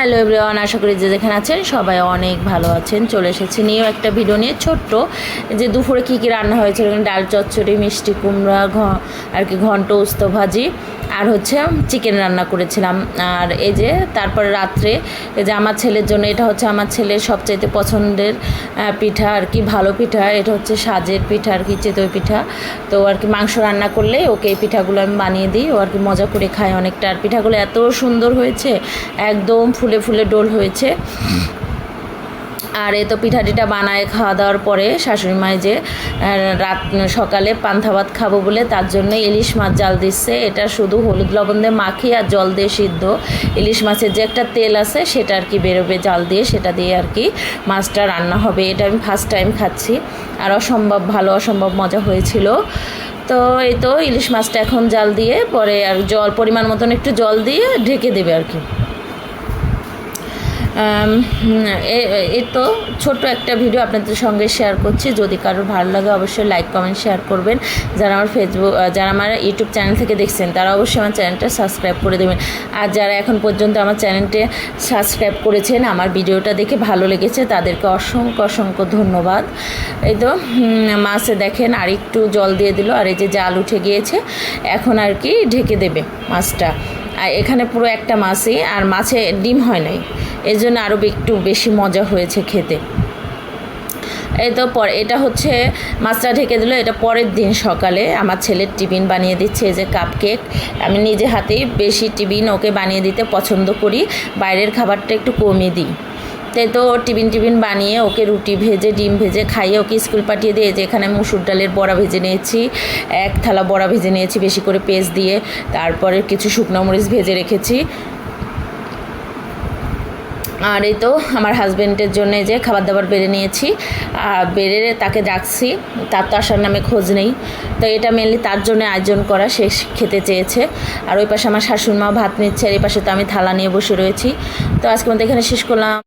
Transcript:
Hello everyone, আশা করি যে যেখানে আছেন সবাই অনেক ভালো আছেন। চলে এসেছি নিয়েও একটা ভিডিও নিয়ে ছোট্ট, যে দুপুরে কী কী রান্না হয়েছিল। ডাল চচ্চড়ি, মিষ্টি কুমড়া, আর কি ঘন্ট, উস্তো ভাজি, আর হচ্ছে চিকেন রান্না করেছিলাম। আর এই যে তারপরে রাত্রে এই যে আমার ছেলের জন্য, এটা হচ্ছে আমার ছেলের সবচাইতে পছন্দের পিঠা আর কি, ভালো পিঠা। এটা হচ্ছে সাজের পিঠা আর কি, চিতই পিঠা। তো আর কি মাংস রান্না করলে ওকে এই পিঠাগুলো আমি বানিয়ে দিই, ও আর কি মজা করে খায় অনেকটা। আর পিঠাগুলো এত সুন্দর হয়েছে, একদম ফুলে ফুলে ডোল হয়েছে। আর এ তো পিঠা টিঠা বানায় খাওয়া দাওয়ার পরে শাশুড়ি মায় যে সকালে পান্তা ভাত খাবো বলে তার জন্য ইলিশ মাছ জাল দিচ্ছে। এটা শুধু হলুদ লবণ দিয়ে মাখিয়ে আর জল দিয়ে সিদ্ধ। ইলিশ মাছের যে একটা তেল আছে সেটা আর কি বেরোবে জাল দিয়ে, সেটা দিয়ে আর কি মাছটা রান্না হবে। এটা আমি ফার্স্ট টাইম খাচ্ছি, আর অসম্ভব ভালো, অসম্ভব মজা হয়েছিল। তো এই তো ইলিশ মাছটা এখন জাল দিয়ে পরে আর জল পরিমাণ মতন একটু জল দিয়ে ঢেকে দেবে আর কি। এই তো ছোট্ট একটা ভিডিও আপনাদের সঙ্গে শেয়ার করছি। যদি কারোর ভালো লাগে অবশ্যই লাইক কমেন্ট শেয়ার করবেন। যারা আমার যারা আমার ইউটিউব চ্যানেল থেকে দেখছেন তারা অবশ্যই আমার চ্যানেলটা সাবস্ক্রাইব করে দেবেন। আর যারা এখন পর্যন্ত আমার চ্যানেলটা সাবস্ক্রাইব করেছেন, আমার ভিডিওটা দেখে ভালো লেগেছে, তাদেরকে অসংখ্য অসংখ্য ধন্যবাদ। এই তো মাছে দেখেন আর একটু জল দিয়ে দিল, আর এই যে জাল উঠে গিয়েছে, এখন আর কি ঢেকে দেবে মাছটা। আর এখানে পুরো একটা মাছই, আর মাছে ডিম হয় নাই, এর জন্য আরও একটু বেশি মজা হয়েছে খেতে। এই তো পরে এটা হচ্ছে মাছটা ঢেকে দিল। এটা পরের দিন সকালে আমার ছেলের টিফিন বানিয়ে দিচ্ছে, এই যে কাপ কেক। আমি নিজে হাতেই বেশি টিফিন ওকে বানিয়ে দিতে পছন্দ করি, বাইরের খাবারটা একটু কমিয়ে দিই। তাই তো টিফিন বানিয়ে ওকে রুটি ভেজে ডিম ভেজে খাইয়ে ওকে স্কুল পাঠিয়ে দিয়ে, যে এখানে মুসুর ডালের বড়া ভেজে নিয়েছি, এক থালা বড়া ভেজে নিয়েছি বেশি করে পেস্ট দিয়ে, তারপরে কিছু শুকনো মরিচ ভেজে রেখেছি। আর এই তো আমার হাজব্যান্ডের জন্য যে খাবার দাবার বেড়ে নিয়েছি, বেড়ে তাকে ডাকছি, তার তো আসার নামে খোঁজ নেই। তো এটা মেনলি তার জন্য আয়োজন করা, সে খেতে চেয়েছে। আর ওই পাশে আমার শাশুড়ি মা ভাত নিচ্ছে, আর এই পাশে তো আমি থালা নিয়ে বসে রয়েছি। তো আজকে মধ্যে এখানে শেষ করলাম।